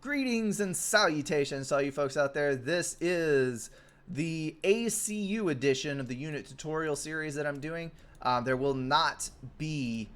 Greetings and salutations to all you folks out there. This is the ACU edition of the unit tutorial series that I'm doing. There will not be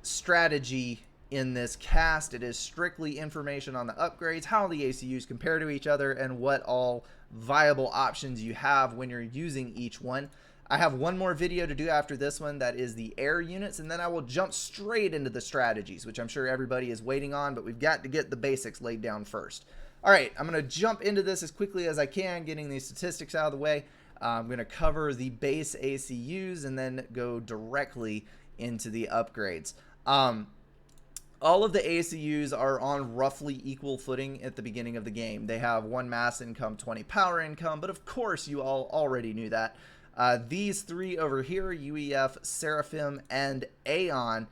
strategy in this cast. It is strictly information on the upgrades, how the ACUs compare to each other, and what all viable options you have when you're using each one. I have one more video to do after this one, that is the air units, and then I will jump straight into the strategies, which I'm sure everybody is waiting on, but we've got to get the basics laid down first. All right, I'm going to jump into this as quickly as I can, getting these statistics out of the way. I'm going to cover the base ACUs and then go directly into the upgrades. All of the ACUs are on roughly equal footing at the beginning of the game. They have 1 mass income, 20 power income, but of course you all already knew that. These three over here, UEF, Seraphim, and Aeon,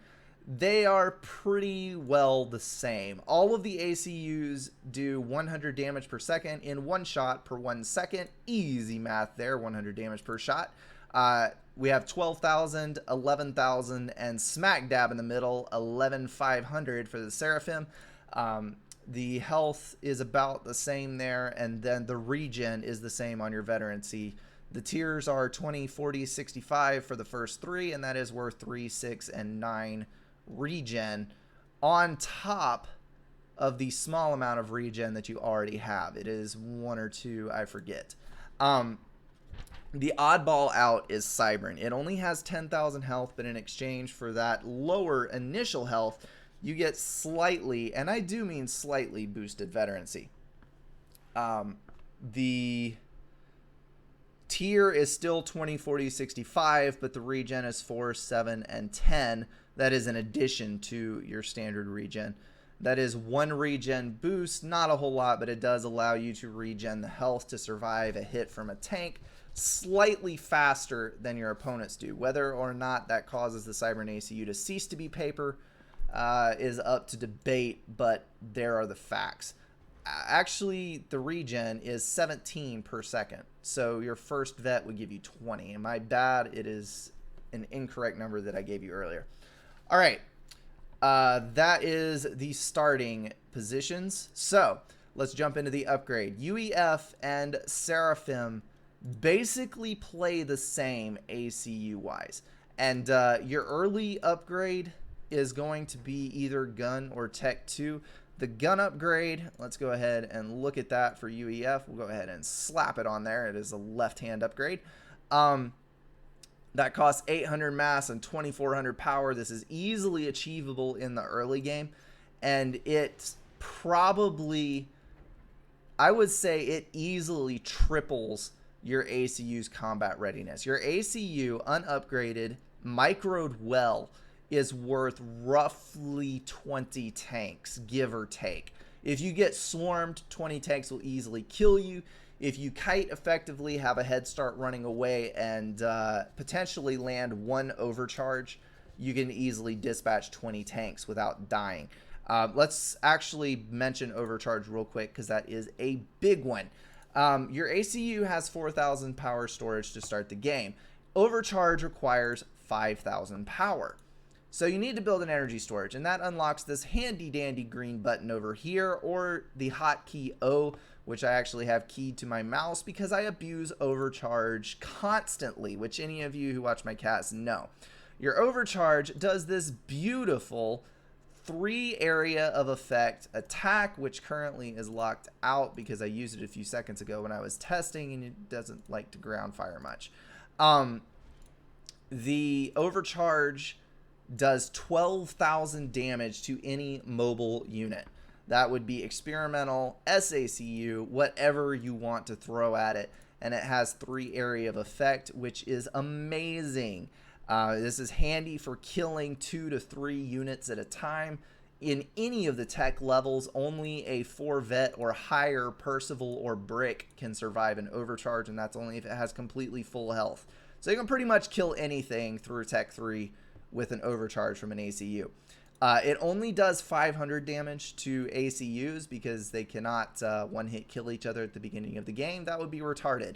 they are pretty well the same. All of the ACUs do 100 damage per second in 1 shot per 1 second. Easy math there, 100 damage per shot. We have 12,000, 11,000, and smack dab in the middle, 11,500 for the Seraphim. The health is about the same there, and then the regen is the same on your veterancy. The tiers are 20, 40, 65 for the first 3, and that is worth 3, 6, and 9 regen on top of the small amount of regen that you already have. It is 1 or 2, I forget. The oddball out is Cybern. It only has 10,000 health, but in exchange for that lower initial health, you get slightly, and I do mean slightly, boosted veterancy. The tier is still 20, 40, 65, but the regen is 4, 7, and 10. That is in addition to your standard regen. That is 1 regen boost, not a whole lot, but it does allow you to regen the health to survive a hit from a tank slightly faster than your opponents do. Whether or not that causes the Cybern ACU to cease to be paper is up to debate, but there are the facts. Actually, the regen is 17 per second, so your first vet would give you 20. And my bad, it is an incorrect number that I gave you earlier. All right, that is the starting positions. So let's jump into the upgrade. UEF and Seraphim basically play the same ACU-wise, and your early upgrade is going to be either gun or tech 2. The gun upgrade, let's go ahead and look at that for UEF. We'll go ahead and slap it on there. It is a left-hand upgrade. That costs 800 mass and 2400 power. This is easily achievable in the early game, and it probably, I would say it easily triples your ACU's combat readiness. Your ACU, unupgraded, microed well, is worth roughly 20 tanks, give or take. If you get swarmed, 20 tanks will easily kill you. If you kite effectively, have a head start running away, and potentially land 1 overcharge, you can easily dispatch 20 tanks without dying. Let's actually mention overcharge real quick, because that is a big one. Your ACU has 4,000 power storage to start the game. Overcharge requires 5,000 power. So you need to build an energy storage, and that unlocks this handy dandy green button over here, or the hotkey O, which I actually have keyed to my mouse because I abuse overcharge constantly, which any of you who watch my cast know. Your overcharge does this beautiful 3 area of effect attack, which currently is locked out because I used it a few seconds ago when I was testing, and it doesn't like to ground fire much. The overcharge does 12,000 damage to any mobile unit. That would be experimental, SACU, whatever you want to throw at it. And it has 3 area of effect, which is amazing. This is handy for killing 2 to 3 units at a time. In any of the tech levels, only a 4 vet or higher Percival or Brick can survive an overcharge, and that's only if it has completely full health. So you can pretty much kill anything through tech 3 with an overcharge from an ACU. It only does 500 damage to ACUs because they cannot one-hit kill each other at the beginning of the game. That would be retarded.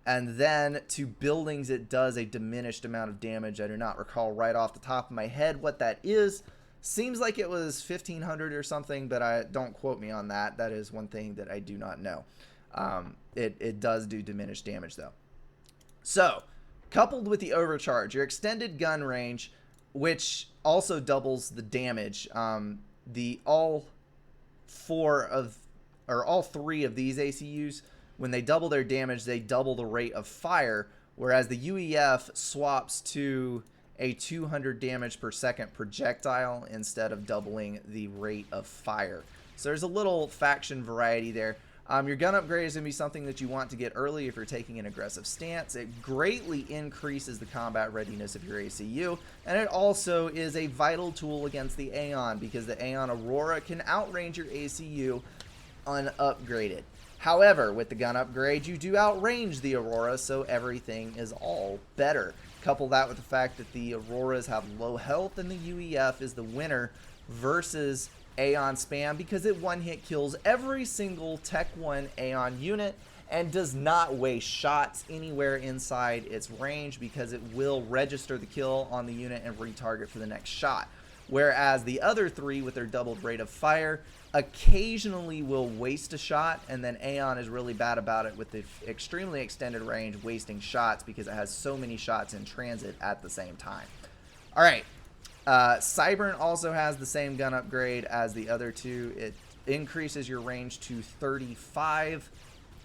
And then to buildings, it does a diminished amount of damage. I do not recall right off the top of my head what that is. Seems like it was 1500 or something, but don't quote me on that. That is one thing that I do not know. It does do diminished damage though. So, coupled with the overcharge, your extended gun range, which also doubles the damage. All three of these ACUs, when they double their damage, they double the rate of fire, whereas the UEF swaps to a 200 damage per second projectile instead of doubling the rate of fire. So there's a little faction variety there. Your gun upgrade is going to be something that you want to get early if you're taking an aggressive stance. It greatly increases the combat readiness of your ACU, and it also is a vital tool against the Aeon, because the Aeon Aurora can outrange your ACU unupgraded. However, with the gun upgrade, you do outrange the Aurora, so everything is all better. Couple that with the fact that the Auroras have low health and the UEF is the winner versus Aeon spam, because it one-hit kills every single Tech 1 Aeon unit and does not waste shots anywhere inside its range, because it will register the kill on the unit and retarget for the next shot. Whereas the other three, with their doubled rate of fire, occasionally will waste a shot, and then Aeon is really bad about it with the extremely extended range, wasting shots because it has so many shots in transit at the same time. All right. Cybern also has the same gun upgrade as the other two. It increases your range to 35,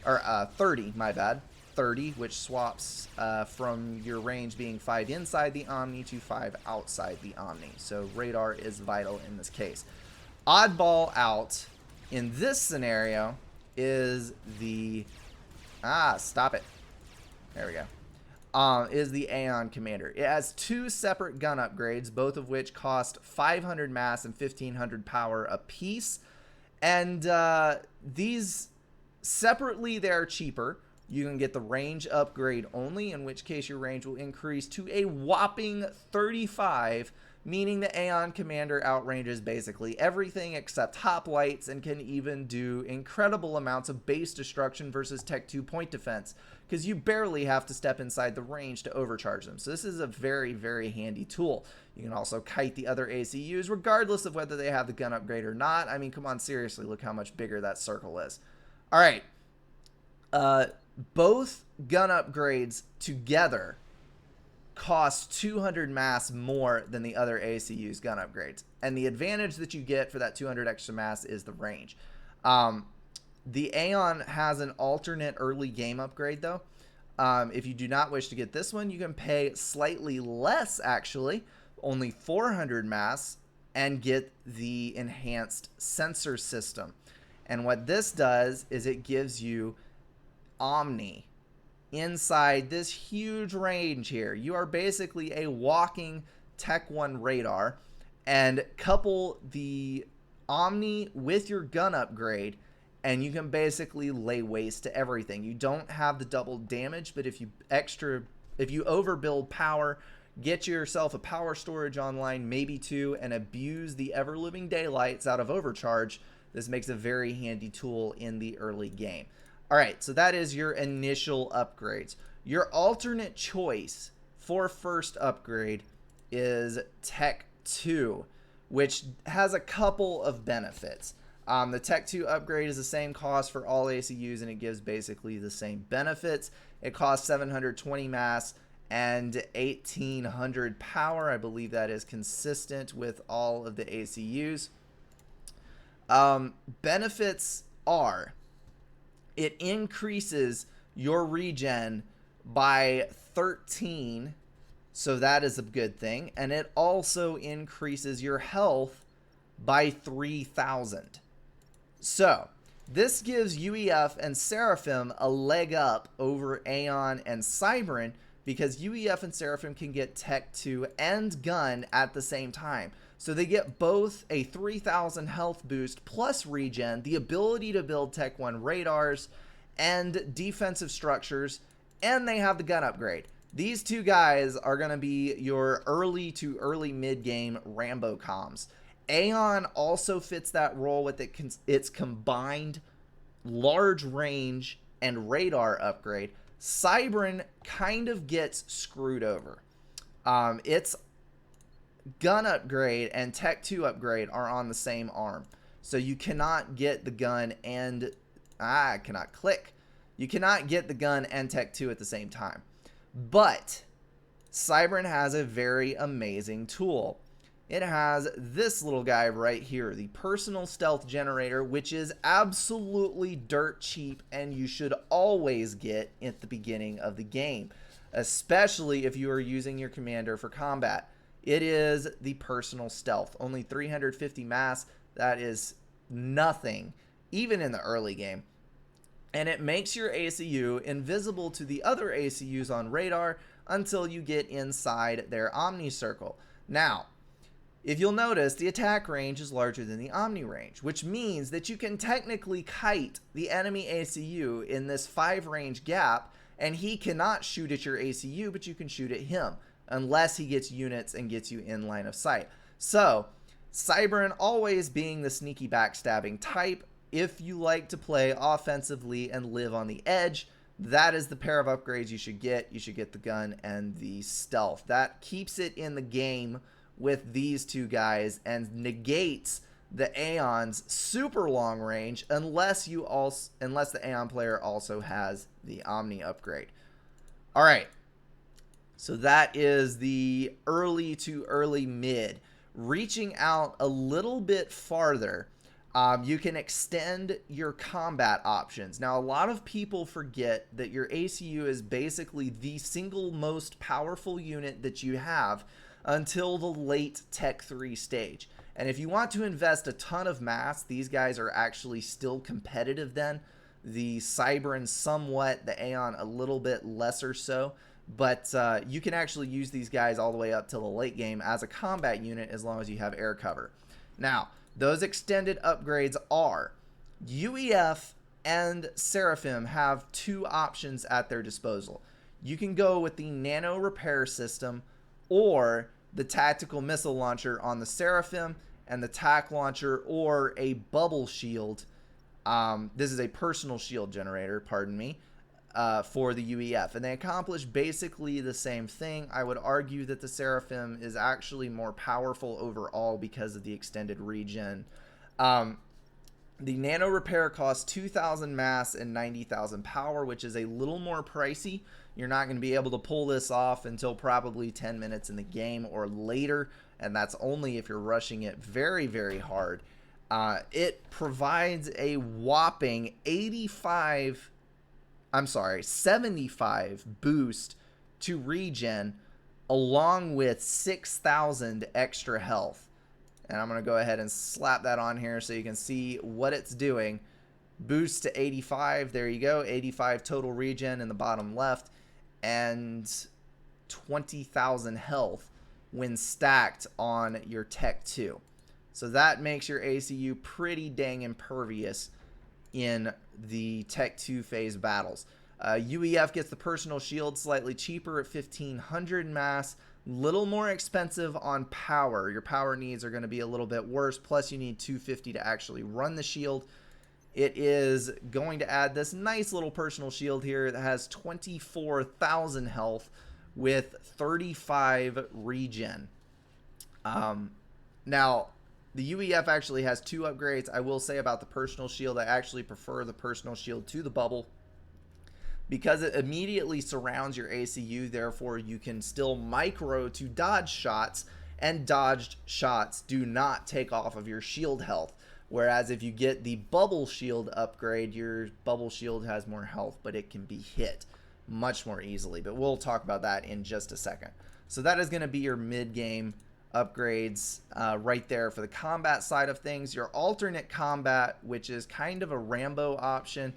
or 30, my bad. 30, which swaps from your range being 5 inside the Omni to 5 outside the Omni. So radar is vital in this case. Oddball out in this scenario is the... stop it. There we go. Is the Aeon Commander. It has 2 separate gun upgrades, both of which cost 500 mass and 1500 power apiece. And these separately, they're cheaper. You can get the range upgrade only, in which case your range will increase to a whopping 35, meaning the Aeon Commander outranges basically everything except hoplites, and can even do incredible amounts of base destruction versus Tech 2 point defense, because you barely have to step inside the range to overcharge them. So this is a very, very handy tool. You can also kite the other ACUs regardless of whether they have the gun upgrade or not. I mean, come on, seriously, look how much bigger that circle is. All right. Both gun upgrades together cost 200 mass more than the other ACU's gun upgrades. And the advantage that you get for that 200 extra mass is the range. The Aeon has an alternate early game upgrade, though. If you do not wish to get this one, you can pay slightly less, actually, only 400 mass, and get the enhanced sensor system. And what this does is it gives you Omni inside this huge range here. You are basically a walking Tech 1 radar, and couple the Omni with your gun upgrade, and you can basically lay waste to everything. You don't have the double damage, but if you overbuild power, get yourself a power storage online, maybe 2, and abuse the ever-living daylights out of overcharge, this makes a very handy tool in the early game. All right, so that is your initial upgrades. Your alternate choice for first upgrade is Tech 2, which has a couple of benefits. The Tech 2 upgrade is the same cost for all ACUs, and it gives basically the same benefits. It costs 720 mass and 1800 power. I believe that is consistent with all of the ACUs. Benefits are, it increases your regen by 13, so that is a good thing. And it also increases your health by 3,000. So this gives UEF and Seraphim a leg up over Aeon and Cybern, because UEF and Seraphim can get Tech 2 and gun at the same time. So they get both a 3,000 health boost plus regen, the ability to build Tech 1 radars and defensive structures, and they have the gun upgrade. These two guys are going to be your early to early mid-game Rambo comms. Aeon also fits that role with its combined large range and radar upgrade. Cybern kind of gets screwed over. Its gun upgrade and Tech 2 upgrade are on the same arm. So you cannot get the gun and... I cannot click. You cannot get the gun and Tech 2 at the same time. But Cybran has a very amazing tool. It has this little guy right here, the personal stealth generator, which is absolutely dirt cheap and you should always get at the beginning of the game, especially if you are using your commander for combat. It is the personal stealth, only 350 mass. That is nothing, even in the early game. And it makes your ACU invisible to the other ACUs on radar until you get inside their Omni Circle. Now, if you'll notice, the attack range is larger than the Omni range, which means that you can technically kite the enemy ACU in this 5 range gap, and he cannot shoot at your ACU, but you can shoot at him, unless he gets units and gets you in line of sight. So, Cybran always being the sneaky backstabbing type. If you like to play offensively and live on the edge, that is the pair of upgrades you should get. You should get the gun and the stealth. That keeps it in the game with these two guys and negates the Aeon's super long range unless the Aeon player also has the Omni upgrade. All right. So that is the early to early mid. Reaching out a little bit farther, you can extend your combat options. Now, a lot of people forget that your ACU is basically the single most powerful unit that you have until the late Tech 3 stage. And if you want to invest a ton of mass, these guys are actually still competitive then. The Cybran somewhat, the Aeon a little bit lesser so. But you can actually use these guys all the way up till the late game as a combat unit as long as you have air cover. Now, those extended upgrades are UEF and Seraphim have 2 options at their disposal. You can go with the nano repair system or the tactical missile launcher on the Seraphim and the tac launcher or a bubble shield. This is a personal shield generator, pardon me, for the UEF. And they accomplish basically the same thing. I would argue that the Seraphim is actually more powerful overall because of the extended regen. The nano repair costs 2,000 mass and 90,000 power, which is a little more pricey. You're not going to be able to pull this off until probably 10 minutes in the game or later, and that's only if you're rushing it very, very hard. It provides a whopping 75 boost to regen along with 6,000 extra health. And I'm going to go ahead and slap that on here so you can see what it's doing. Boost to 85. There you go. 85 total regen in the bottom left. And 20,000 health when stacked on your Tech 2. So that makes your ACU pretty dang impervious in the Tech 2 phase battles. UEF gets the personal shield slightly cheaper at 1,500 mass. Little more expensive on power. Your power needs are going to be a little bit worse. Plus, you need 250 to actually run the shield. It is going to add this nice little personal shield here that has 24,000 health with 35 regen. Now, the UEF actually has 2 upgrades. I will say about the personal shield, I actually prefer the personal shield to the bubble, because it immediately surrounds your ACU, therefore you can still micro to dodge shots, and dodged shots do not take off of your shield health. Whereas if you get the bubble shield upgrade, your bubble shield has more health, but it can be hit much more easily. But we'll talk about that in just a second. So that is going to be your mid-game upgrades right there for the combat side of things. Your alternate combat, which is kind of a Rambo option.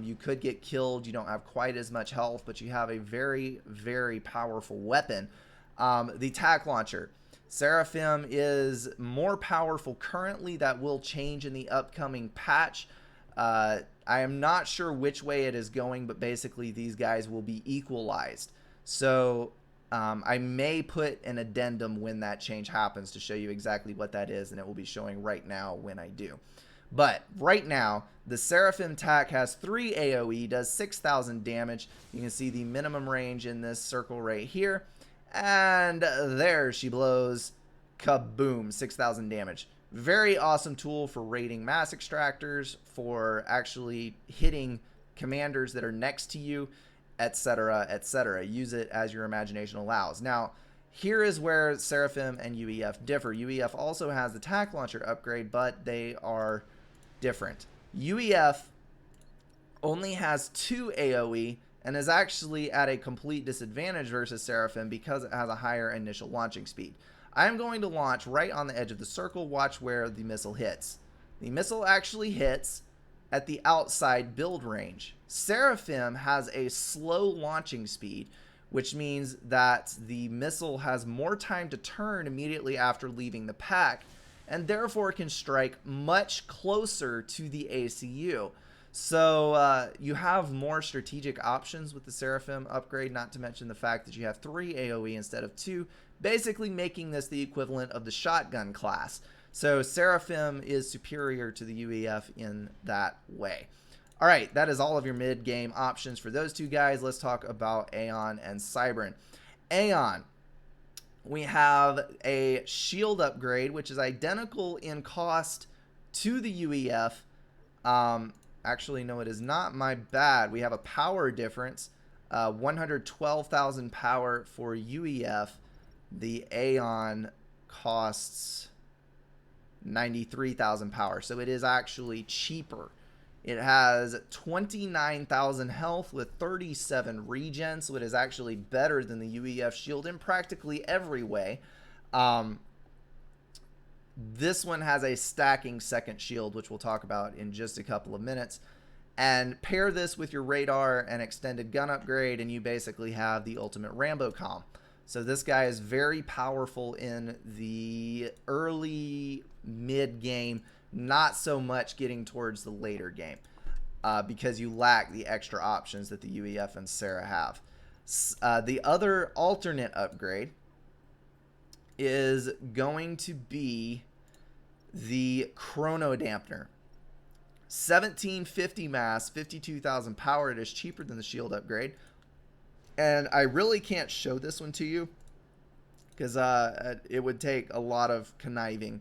You could get killed. You don't have quite as much health, but you have a very, very powerful weapon. The tac launcher. Seraphim is more powerful currently. That will change in the upcoming patch. I am not sure which way it is going, but basically these guys will be equalized. So I may put an addendum when that change happens to show you exactly what that is, and it will be showing right now when I do. But right now, the Seraphim tac has 3 AoE, does 6,000 damage. You can see the minimum range in this circle right here. And there she blows kaboom, 6,000 damage. Very awesome tool for raiding mass extractors, for actually hitting commanders that are next to you, etc., etc. Use it as your imagination allows. Now, here is where Seraphim and UEF differ. UEF also has the tac launcher upgrade, but they are different. UEF only has 2 AoE and is actually at a complete disadvantage versus Seraphim because it has a higher initial launching speed. I'm going to launch right on the edge of the circle. Watch where the missile hits. The missile actually hits at the outside build range. Seraphim has a slow launching speed, which means that the missile has more time to turn immediately after leaving the pack, and therefore can strike much closer to the ACU. So you have more strategic options with the Seraphim upgrade, not to mention the fact that you have 3 AoE instead of 2, basically making this the equivalent of the shotgun class. So Seraphim is superior to the UEF in that way. All right, that is all of your mid-game options for those two guys. Let's talk about Aeon and Cybran. Aeon, we have a shield upgrade, which is identical in cost to the UEF. Actually, no, it is not. My bad. We have a power difference. 112,000 power for UEF. The Aeon costs 93,000 power, so it is actually cheaper. It has 29,000 health with 37 regen, so it is actually better than the UEF shield in practically every way. This one has a stacking second shield, which we'll talk about in just a couple of minutes. And pair this with your radar and extended gun upgrade, and you basically have the ultimate Rambo comm. So this guy is very powerful in the early mid game, not so much getting towards the later game, because you lack the extra options that the UEF and Sarah have. The other alternate upgrade is going to be the Chrono Dampener. 1750 mass, 52,000 power. It is cheaper than the shield upgrade. And I really can't show this one to you because it would take a lot of conniving.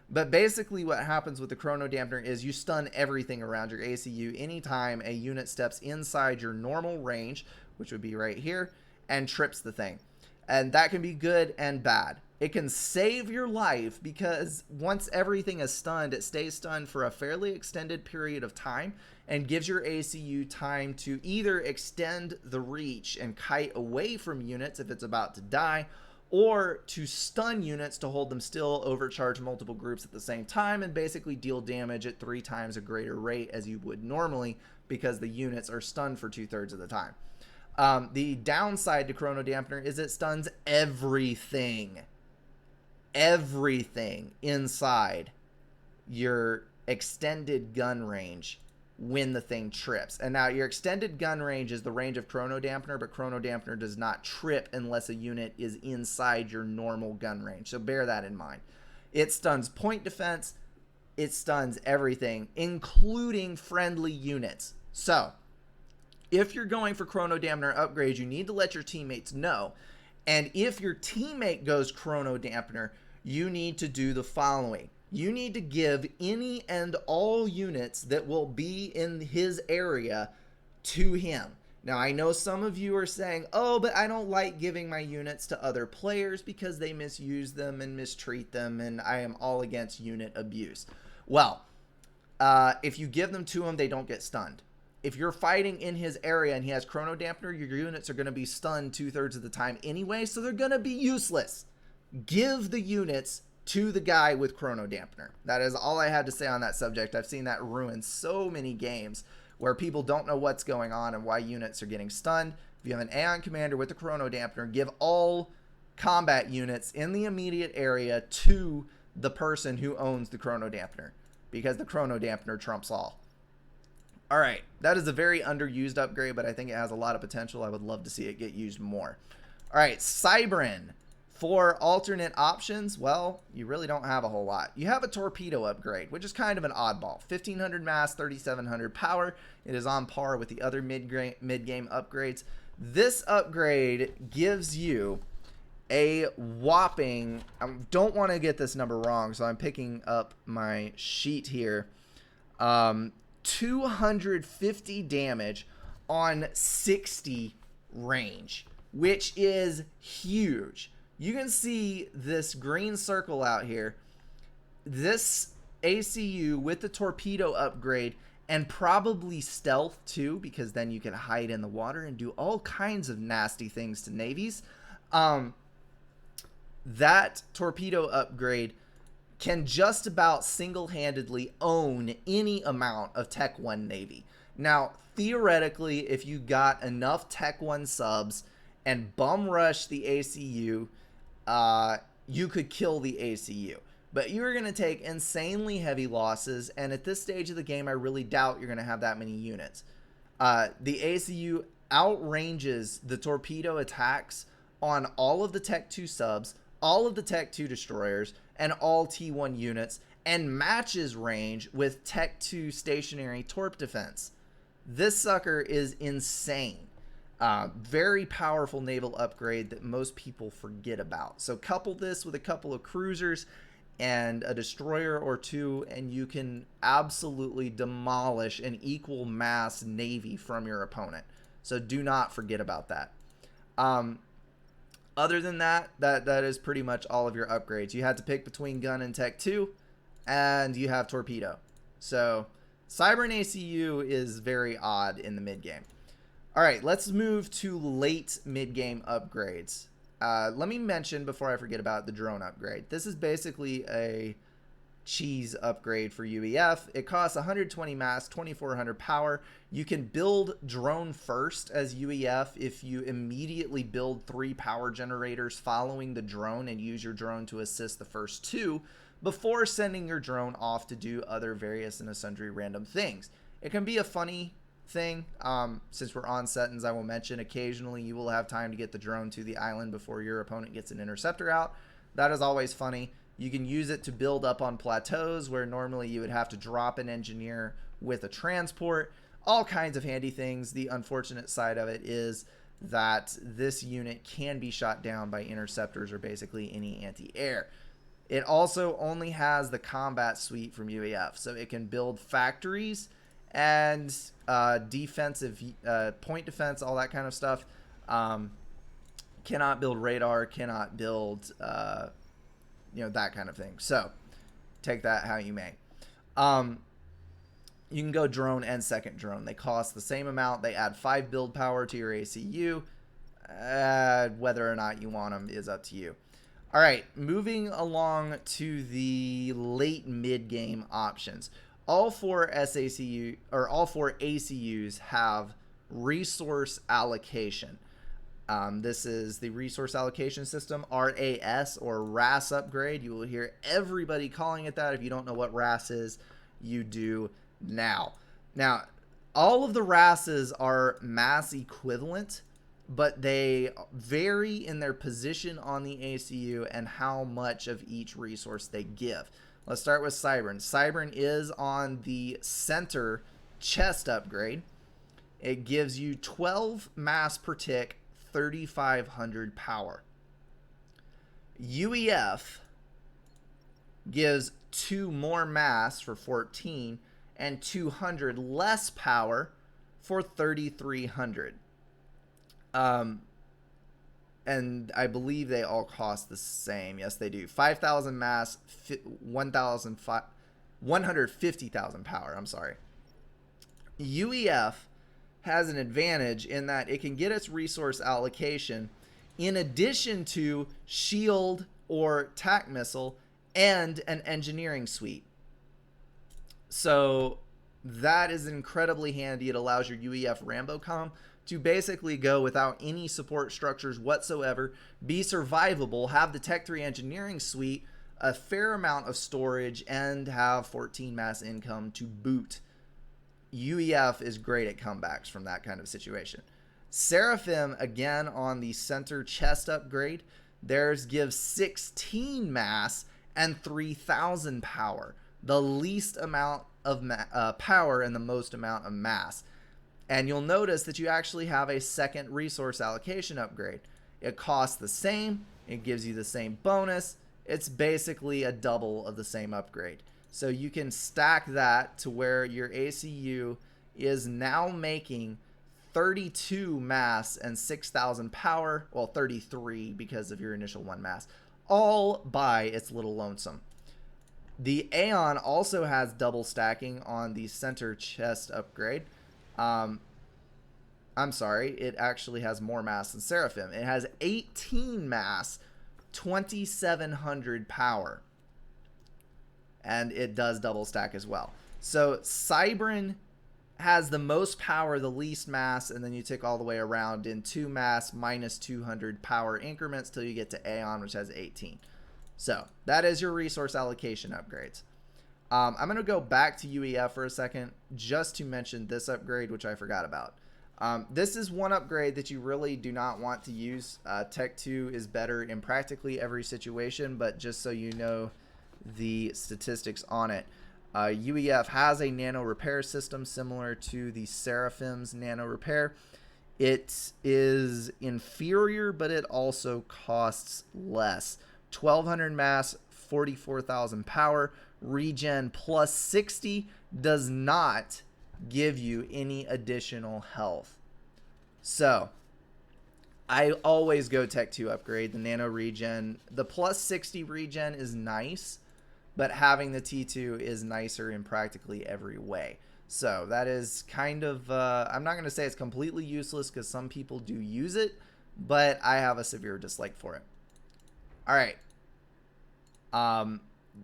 But basically what happens with the Chrono Dampener is you stun everything around your ACU anytime a unit steps inside your normal range, which would be right here, and trips the thing. And that can be good and bad. It can save your life because once everything is stunned, it stays stunned for a fairly extended period of time and gives your ACU time to either extend the reach and kite away from units if it's about to die, or to stun units to hold them still, overcharge multiple groups at the same time, and basically deal damage at 3 times a greater rate as you would normally because the units are stunned for 2/3 of the time. The downside to Chrono Dampener is it stuns everything inside your extended gun range when the thing trips. And now your extended gun range is the range of Chrono Dampener, but Chrono Dampener does not trip unless a unit is inside your normal gun range. So bear that in mind. It stuns point defense. It stuns everything, including friendly units. So if you're going for Chrono Dampener upgrades, you need to let your teammates know. And if your teammate goes Chrono Dampener, you need to do the following. You need to give any and all units that will be in his area to him. Now, I know some of you are saying, oh, but I don't like giving my units to other players because they misuse them and mistreat them, and I am all against unit abuse. Well, if you give them to him, they don't get stunned. If you're fighting in his area and he has Chrono Dampener, your units are going to be stunned 2/3 of the time anyway, so they're going to be useless. Give the units to the guy with Chrono Dampener. That is all I had to say on that subject. I've seen that ruin so many games where people don't know what's going on and why units are getting stunned. If you have an Aeon commander with the Chrono Dampener, give all combat units in the immediate area to the person who owns the Chrono Dampener, because the Chrono Dampener trumps all. All right, that is a very underused upgrade, but I think it has a lot of potential. I would love to see it get used more. All right, Cybran. For alternate options, well, you really don't have a whole lot. You have a torpedo upgrade, which is kind of an oddball. 1,500 mass, 3,700 power. It is on par with the other mid-game upgrades. This upgrade gives you a whopping, I don't want to get this number wrong, so I'm picking up my sheet here. 250 damage on 60 range, which is huge. You can see this green circle out here. This ACU with the torpedo upgrade and probably stealth too, because then you can hide in the water and do all kinds of nasty things to navies. That torpedo upgrade can just about single-handedly own any amount of Tech 1 Navy. Now, theoretically, if you got enough Tech 1 subs and bum rush the ACU, you could kill the ACU. But you're going to take insanely heavy losses, and at this stage of the game, I really doubt you're going to have that many units. The ACU outranges the torpedo attacks on all of the Tech 2 subs, all of the Tech 2 destroyers, and all T1 units, and matches range with Tech 2 stationary torp defense. This sucker is insane. Very powerful naval upgrade that most people forget about. So couple this with a couple of cruisers and a destroyer or two, and you can absolutely demolish an equal mass navy from your opponent. So do not forget about that. Other than that is pretty much all of your upgrades. You had to pick between gun and Tech 2, and you have torpedo. So Cyber and ACU is very odd in the mid-game. All right, let's move to late mid-game upgrades. Let me mention, before I forget about the drone upgrade, this is basically a cheese upgrade for UEF. It costs 120 mass, 2400 power. You can build drone first as UEF if you immediately build 3 power generators following the drone and use your drone to assist the first 2 before sending your drone off to do other various and sundry random things. It can be a funny thing. Since we're on Settings, I will mention occasionally you will have time to get the drone to the island before your opponent gets an interceptor out. That is always funny. You can use it to build up on plateaus where normally you would have to drop an engineer with a transport. All kinds of handy things. The unfortunate side of it is that this unit can be shot down by interceptors or basically any anti-air. It also only has the combat suite from UEF, so it can build factories and defensive point defense, all that kind of stuff. Cannot build radar, cannot build that kind of thing. So take that how you may. You can go drone and second drone. They cost the same amount. They add 5 build power to your ACU. Whether or not you want them is up to you. All right, moving along to the late mid-game options. All 4 ACUs have resource allocation. This is the resource allocation system, RAS or RAS upgrade. You will hear everybody calling it that. If you don't know what RAS is, you do now. Now, all of the RASs are mass equivalent, but they vary in their position on the ACU and how much of each resource they give. Let's start with Cybern. Cybern is on the center chest upgrade. It gives you 12 mass per tick, 3,500 power. UEF gives 2 more mass for 14 and 200 less power for 3,300. And I believe they all cost the same. Yes, they do. 5,000 mass, 150,000 power. I'm sorry. UEF has an advantage in that it can get its resource allocation in addition to shield or tac missile and an engineering suite. So that is incredibly handy. It allows your UEF Rambocom to basically go without any support structures whatsoever, be survivable, have the Tech 3 engineering suite, a fair amount of storage, and have 14 mass income to boot. UEF is great at comebacks from that kind of situation. Seraphim, again, on the center chest upgrade, theirs gives 16 mass and 3,000 power, the least amount of power and the most amount of mass. And you'll notice that you actually have a second resource allocation upgrade. It costs the same, It gives you the same bonus. It's basically a double of the same upgrade. So you can stack that to where your ACU is now making 32 mass and 6,000 power. Well, 33 because of your initial 1 mass. All by its little lonesome. The Aeon also has double stacking on the center chest upgrade. I'm sorry, it actually has more mass than Seraphim. It has 18 mass, 2,700 power. And it does double stack as well. So Cybran has the most power, the least mass, and then you tick all the way around in 2 mass minus 200 power increments till you get to Aeon, which has 18. So that is your resource allocation upgrades. I'm going to go back to UEF for a second just to mention this upgrade, which I forgot about. This is one upgrade that you really do not want to use. Tech 2 is better in practically every situation, but just so you know the statistics on it. UEF has a nano repair system similar to the Seraphim's nano repair. It is inferior, but it also costs less. 1,200 mass, 44,000 power. Regen plus 60 does not give you any additional health. So I always go Tech 2 upgrade, the nano regen. The plus 60 regen is nice, but having the T2 is nicer in practically every way. So that is kind of, I'm not going to say it's completely useless because some people do use it, but I have a severe dislike for it. All right.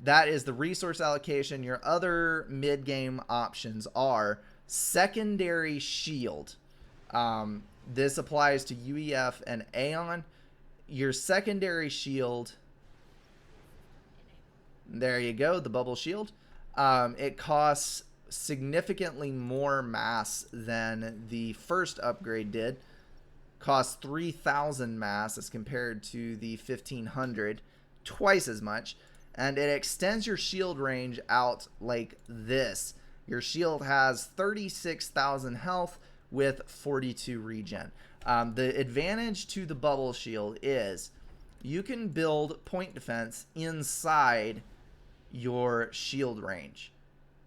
That is the resource allocation. Your other mid-game options are secondary shield. This applies to UEF and Aeon. Your secondary shield, there you go, the bubble shield. It costs significantly more mass than the first upgrade did. Costs 3,000 mass as compared to the 1,500, twice as much. And it extends your shield range out like this. Your shield has 36,000 health with 42 regen. The advantage to the bubble shield is you can build point defense inside your shield range.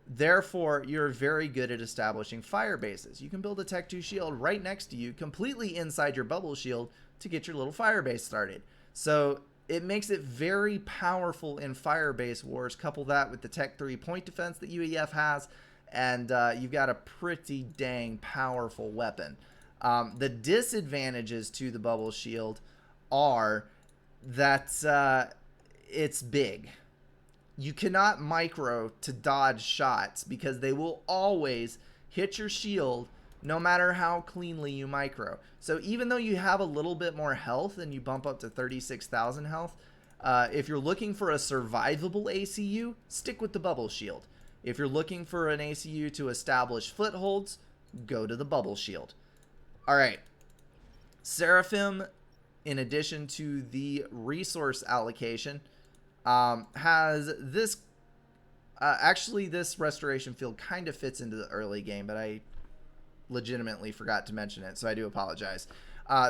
Therefore, you're very good at establishing fire bases. You can build a Tech 2 shield right next to you, completely inside your bubble shield to get your little fire base started. So it makes it very powerful in fire base wars. Couple that with the Tech 3 point defense that UEF has, and you've got a pretty dang powerful weapon. The disadvantages to the bubble shield are that it's big. You cannot micro to dodge shots because they will always hit your shield no matter how cleanly you micro. So even though you have a little bit more health and you bump up to 36,000 health, if you're looking for a survivable ACU, stick with the bubble shield. If you're looking for an ACU to establish footholds, go to the bubble shield. All right. Seraphim, in addition to the resource allocation, has this, actually this restoration field kind of fits into the early game, but I legitimately forgot to mention it, so I do apologize.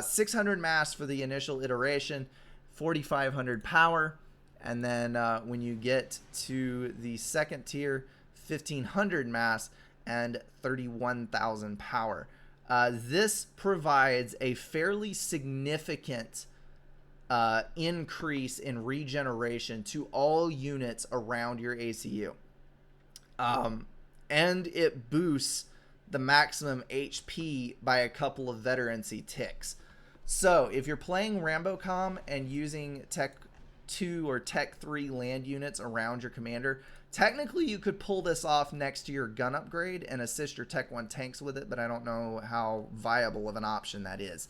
600 mass for the initial iteration, 4,500 power, and then when you get to the second tier, 1,500 mass and 31,000 power. This provides a fairly significant increase in regeneration to all units around your ACU. And it boosts the maximum HP by a couple of veterancy ticks. So if you're playing Rambocom and using Tech 2 or Tech 3 land units around your commander, technically you could pull this off next to your gun upgrade and assist your Tech 1 tanks with it, but I don't know how viable of an option that is.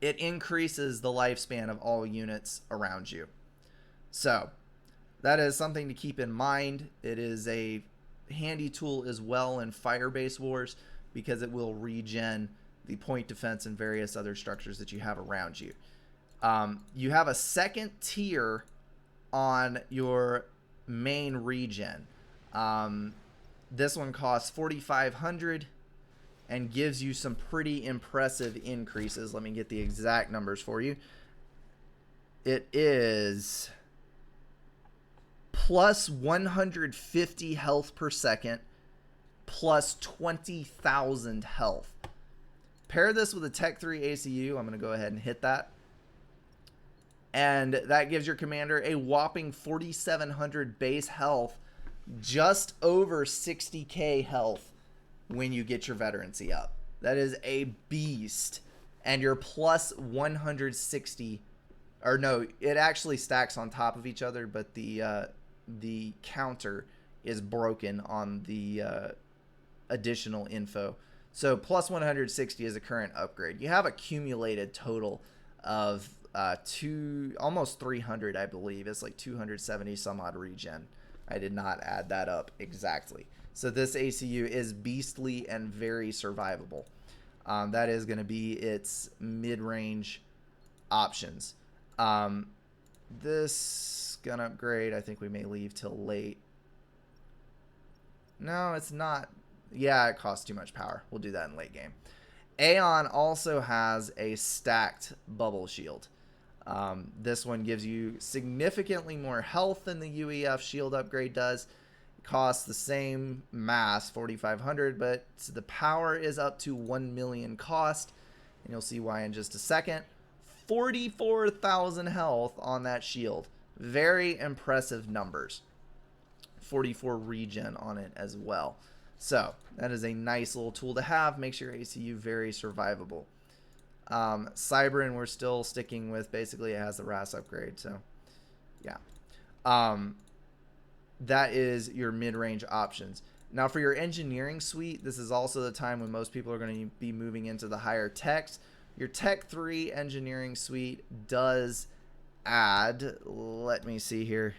It increases the lifespan of all units around you. So that is something to keep in mind. It is a handy tool as well in Firebase Wars because it will regen the point defense and various other structures that you have around you. You have a second tier on your main regen. This one costs 4,500 and gives you some pretty impressive increases. Let me get the exact numbers for you. It is plus 150 health per second, plus 20,000 health. Pair this with a Tech 3 ACU. I'm going to go ahead and hit that. And that gives your commander a whopping 4,700 base health, just over 60k health when you get your veterancy up. That is a beast. And you're plus 160, or no, it actually stacks on top of each other, but the counter is broken on the additional info. So plus 160 is a current upgrade. You have accumulated total of almost 300, I believe. It's like 270 some odd regen. I did not add that up exactly. So this ACU is beastly and very survivable. That is going to be its mid-range options. This gun upgrade, I think we may leave till late. No, it's not. Yeah, it costs too much power. We'll do that in late game. Aeon also has a stacked bubble shield. This one gives you significantly more health than the UEF shield upgrade does. It costs the same mass, 4,500, but the power is up to 1 million cost. And you'll see why in just a second. 44,000 health on that shield. Very impressive numbers. 44 regen on it as well. So that is a nice little tool to have. Makes your ACU very survivable. Cybran, we're still sticking with. Basically, it has the RAS upgrade. So, yeah. That is your mid-range options. Now, for your engineering suite, this is also the time when most people are going to be moving into the higher techs. Your Tech 3 engineering suite does add, let me see here.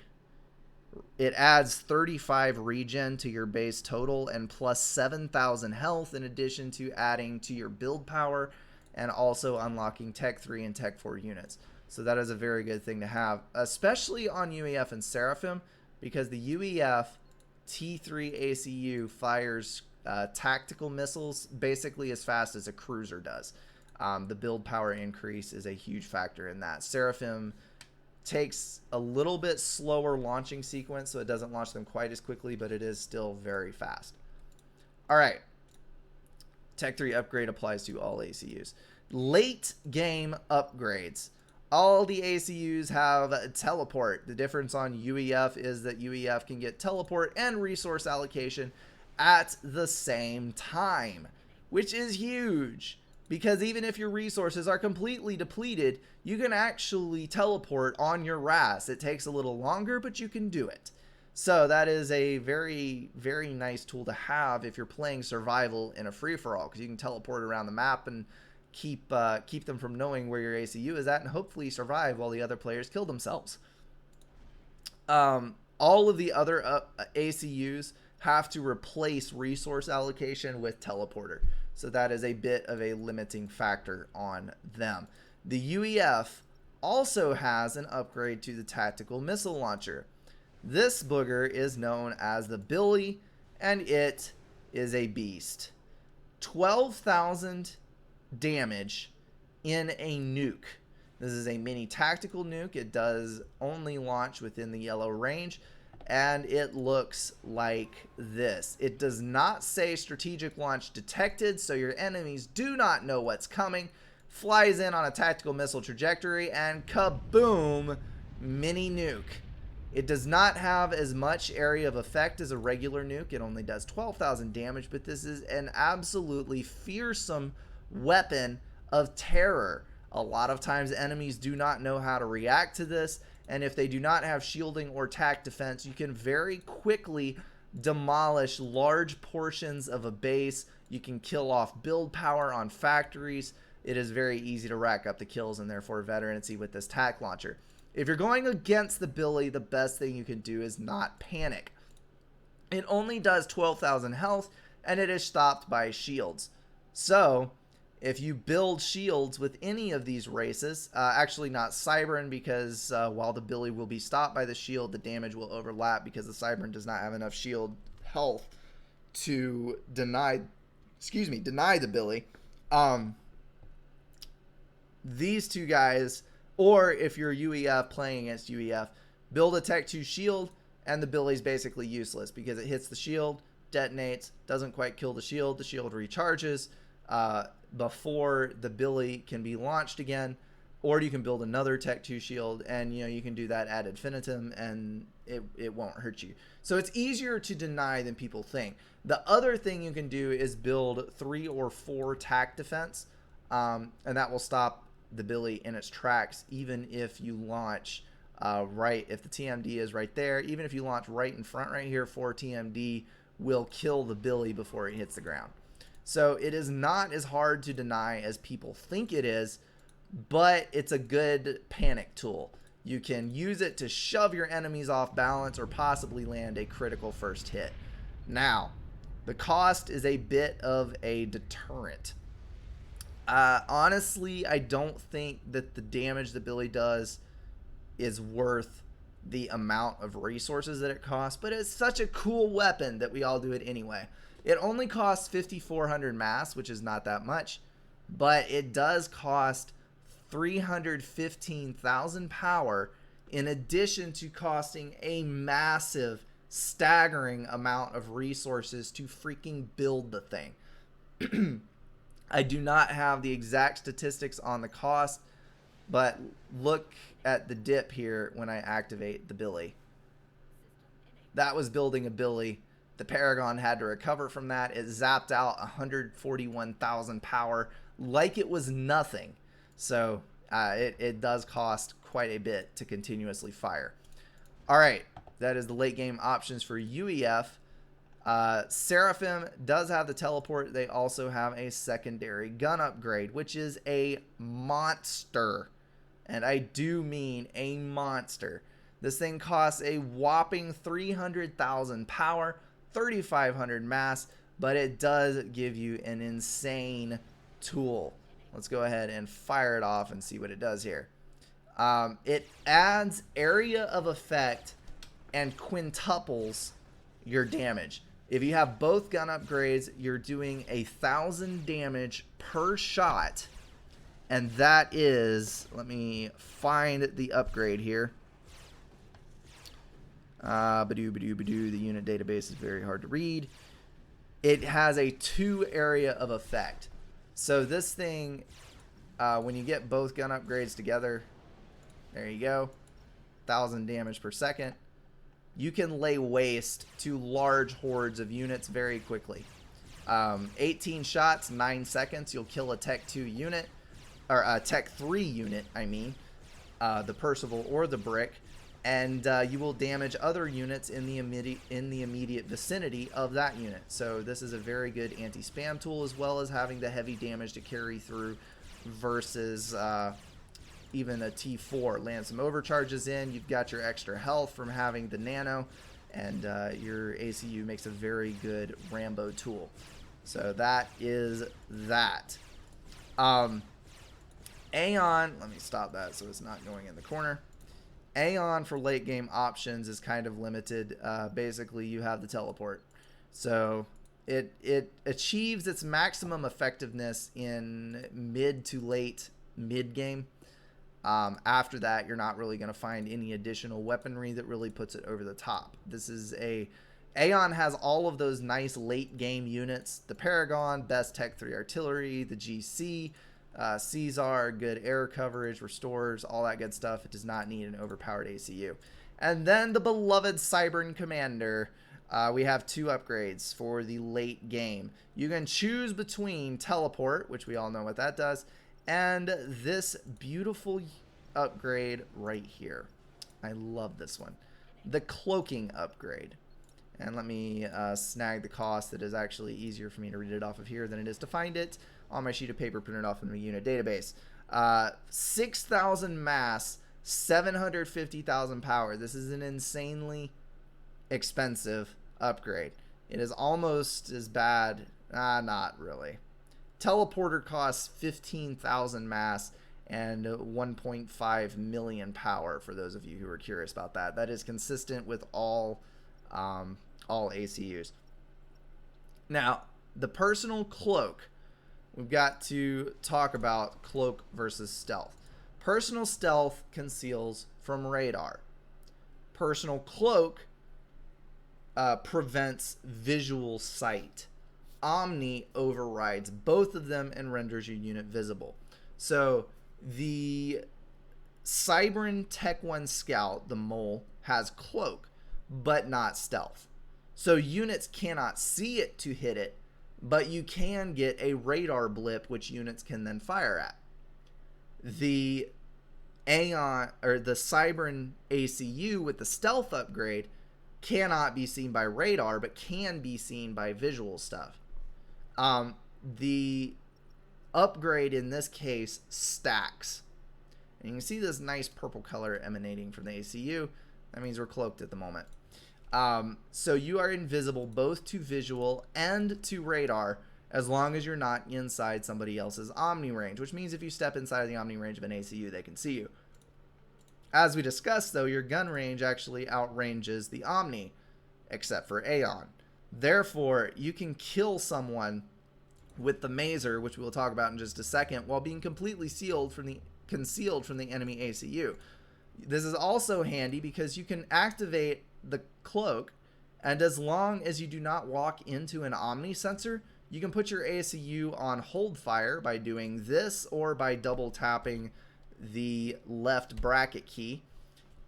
It adds 35 regen to your base total and plus 7,000 health in addition to adding to your build power and also unlocking Tech 3 and Tech 4 units. So that is a very good thing to have, especially on UEF and Seraphim, because the UEF T3 ACU fires tactical missiles basically as fast as a cruiser does. The build power increase is a huge factor in that. Seraphim takes a little bit slower launching sequence, so it doesn't launch them quite as quickly, but it is still very fast. All right. Tech 3 upgrade applies to all ACUs. Late game upgrades. All the ACUs have teleport. The difference on UEF is that UEF can get teleport and resource allocation at the same time, which is huge. Because even if your resources are completely depleted, you can actually teleport on your RAS. It takes a little longer, but you can do it. So that is a very, very nice tool to have if you're playing survival in a free-for-all, because you can teleport around the map and keep them from knowing where your ACU is at and hopefully survive while the other players kill themselves. All of the other ACUs have to replace resource allocation with teleporter. So that is a bit of a limiting factor on them. The UEF also has an upgrade to the tactical missile launcher. This booger is known as the Billy, and it is a beast. 12,000 damage in a nuke. This is a mini tactical nuke. It does only launch within the yellow range. And it looks like this. It does not say strategic launch detected, so your enemies do not know what's coming. Flies in on a tactical missile trajectory, and kaboom, mini nuke. It does not have as much area of effect as a regular nuke. It only does 12,000 damage, but this is an absolutely fearsome weapon of terror. A lot of times enemies do not know how to react to this. And if they do not have shielding or tac defense, you can very quickly demolish large portions of a base. You can kill off build power on factories. It is very easy to rack up the kills and therefore veterancy with this tac launcher. If you're going against the Billy, the best thing you can do is not panic. It only does 12,000 health and it is stopped by shields. So if you build shields with any of these races, actually not Cybran, because while the Billy will be stopped by the shield, the damage will overlap because the Cybran does not have enough shield health to deny the Billy. These two guys, Or if you're UEF playing against UEF, build a Tech 2 shield, and the Billy's basically useless because it hits the shield, detonates, doesn't quite kill the shield recharges before the Billy can be launched again. Or you can build another Tech 2 shield, and you can do that ad infinitum, and it won't hurt you. So it's easier to deny than people think. The other thing you can do is build 3 or 4 tac defense, and that will stop the Billy in its tracks, even if you launch right, if the TMD is right there, even if you launch right in front right here, 4 TMD will kill the Billy before it hits the ground. So it is not as hard to deny as people think it is, but it's a good panic tool. You can use it to shove your enemies off balance or possibly land a critical first hit. Now, the cost is a bit of a deterrent. Honestly, I don't think that the damage that Billy does is worth the amount of resources that it costs, but it's such a cool weapon that we all do it anyway. It only costs 5,400 mass, which is not that much, but it does cost 315,000 power, in addition to costing a massive, staggering amount of resources to freaking build the thing. I do not have the exact statistics on the cost, but look at the dip here when I activate the Billy. That was building a Billy. The Paragon had to recover from that. It zapped out 141,000 power like it was nothing. So it does cost quite a bit to continuously fire. All right, that is the late game options for UEF. Seraphim does have the teleport. They also have a secondary gun upgrade, which is a monster. And I do mean a monster. This thing costs a whopping 300,000 power, 3,500 mass, but it does give you an insane tool. Let's go ahead and fire it off and see what it does here. It adds area of effect and quintuples your damage. If you have both gun upgrades, you're doing 1,000 damage per shot. And that is, let me find the upgrade here. Badoo. The unit database is very hard to read. It has a 2 area of effect. So this thing, when you get both gun upgrades together, there you go, 1,000 damage per second. You can lay waste to large hordes of units very quickly. 18 shots, 9 seconds, you'll kill a Tech 2 unit, or a Tech 3 unit, I mean, the Percival or the Brick, and you will damage other units in the immediate vicinity of that unit. So this is a very good anti-spam tool, as well as having the heavy damage to carry through versus even a T4. Land some overcharges in, you've got your extra health from having the nano, and your ACU makes a very good Rambo tool. So that is that. Aeon, let me stop that so it's not going in the corner. Aeon for late game options is kind of limited. Basically, you have the teleport. So it achieves its maximum effectiveness in mid to late mid game. After that, you're not really going to find any additional weaponry that really puts it over the top. This is Aeon has all of those nice late game units. The Paragon, best Tech 3 artillery, the GC, Caesar, good air coverage, restores, all that good stuff. It does not need an overpowered ACU. And then the beloved Cybern Commander. We have 2 upgrades for the late game. You can choose between Teleport, which we all know what that does, and this beautiful upgrade right here. I love this one. The Cloaking upgrade. And let me snag the cost. That is actually easier for me to read it off of here than it is to find it on my sheet of paper printed off in the unit database. 6,000 mass, 750,000 power. This is an insanely expensive upgrade. It is almost as bad. Not really. Teleporter costs 15,000 mass and 1.5 million power, for those of you who are curious about that. That is consistent with all ACUs. Now, the personal cloak. We've got to talk about cloak versus stealth. Personal stealth conceals from radar. Personal cloak prevents visual sight. Omni overrides both of them and renders your unit visible. So the Cybran Tech 1 Scout, the mole, has cloak, but not stealth. So units cannot see it to hit it, but you can get a radar blip, which units can then fire at. The Aeon, or the Cybran ACU with the stealth upgrade, cannot be seen by radar, but can be seen by visual stuff. The upgrade in this case stacks. And you can see this nice purple color emanating from the ACU. That means we're cloaked at the moment. So you are invisible both to visual and to radar as long as you're not inside somebody else's Omni range, which means if you step inside the Omni range of an ACU, they can see you. As we discussed, though, your gun range actually outranges the Omni, except for Aeon. Therefore, you can kill someone with the Mazer, which we'll talk about in just a second, while being completely concealed from the enemy ACU. This is also handy because you can activate the cloak, and as long as you do not walk into an Omni sensor, you can put your ACU on hold fire by doing this or by double tapping the left bracket key.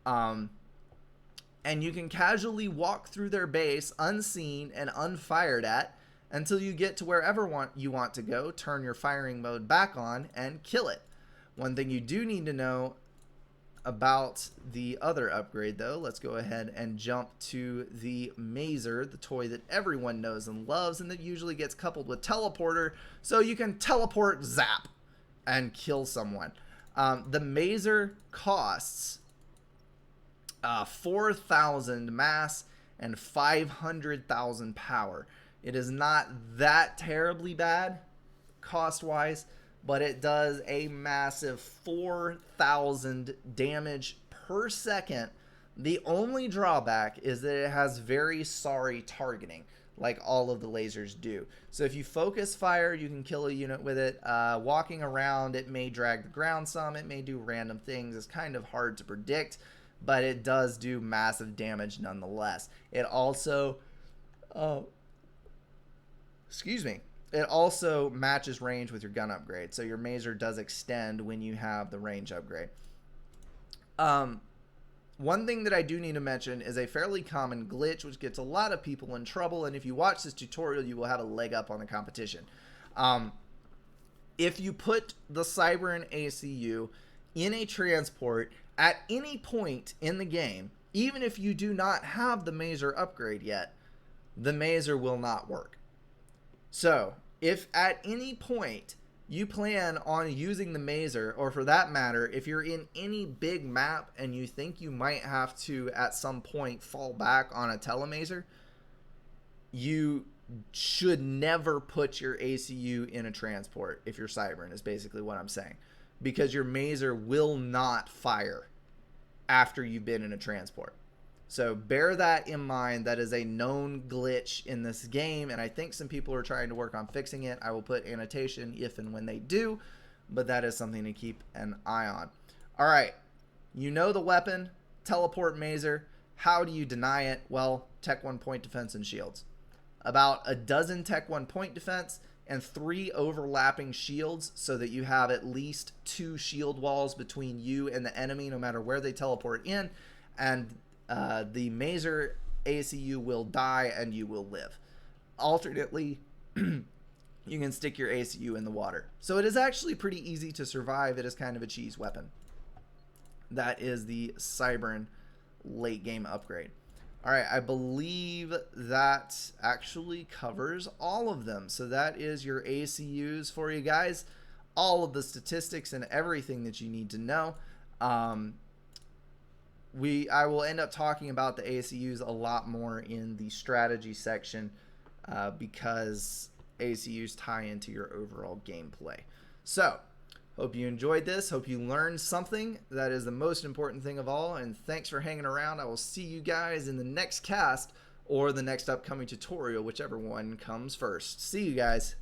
And you can casually walk through their base unseen and unfired at until you get to wherever you want to go, turn your firing mode back on, and kill it. One thing you do need to know about the other upgrade, though, let's go ahead and jump to the Mazer, the toy that everyone knows and loves, and that usually gets coupled with teleporter, so you can teleport zap and kill someone. The Mazer costs 4,000 mass and 500,000 power. It is not that terribly bad cost-wise, but it does a massive 4,000 damage per second. The only drawback is that it has very sorry targeting, like all of the lasers do. So if you focus fire, you can kill a unit with it. Walking around, it may drag the ground some. It may do random things. It's kind of hard to predict, but it does do massive damage nonetheless. It also... It also matches range with your gun upgrade. So your Mazer does extend when you have the range upgrade. One thing that I do need to mention is a fairly common glitch, which gets a lot of people in trouble. And if you watch this tutorial, you will have a leg up on the competition. If you put the Cybran ACU in a transport at any point in the game, even if you do not have the Mazer upgrade yet, the Mazer will not work. So, if at any point you plan on using the Mazer, or for that matter, if you're in any big map and you think you might have to at some point fall back on a telemazer, you should never put your ACU in a transport if you're Cybran, is basically what I'm saying. Because your Mazer will not fire after you've been in a transport. So bear that in mind. That is a known glitch in this game, and I think some people are trying to work on fixing it. I will put annotation if and when they do, but that is something to keep an eye on. All right, you know the weapon, teleport Mazer. How do you deny it? Well, Tech 1 point defense and shields. About a dozen Tech 1 point defense and 3 overlapping shields so that you have at least 2 shield walls between you and the enemy no matter where they teleport in, and the Mazer ACU will die and you will live. Alternately, you can stick your ACU in the water. So it is actually pretty easy to survive. It is kind of a cheese weapon. That is the Cybran late game upgrade. All right, I believe that actually covers all of them. So that is your ACUs for you guys. All of the statistics and everything that you need to know. I will end up talking about the ACUs a lot more in the strategy section because ACUs tie into your overall gameplay. So, hope you enjoyed this. Hope you learned something. That is the most important thing of all. And thanks for hanging around. I will see you guys in the next cast or the next upcoming tutorial, whichever one comes first. See you guys.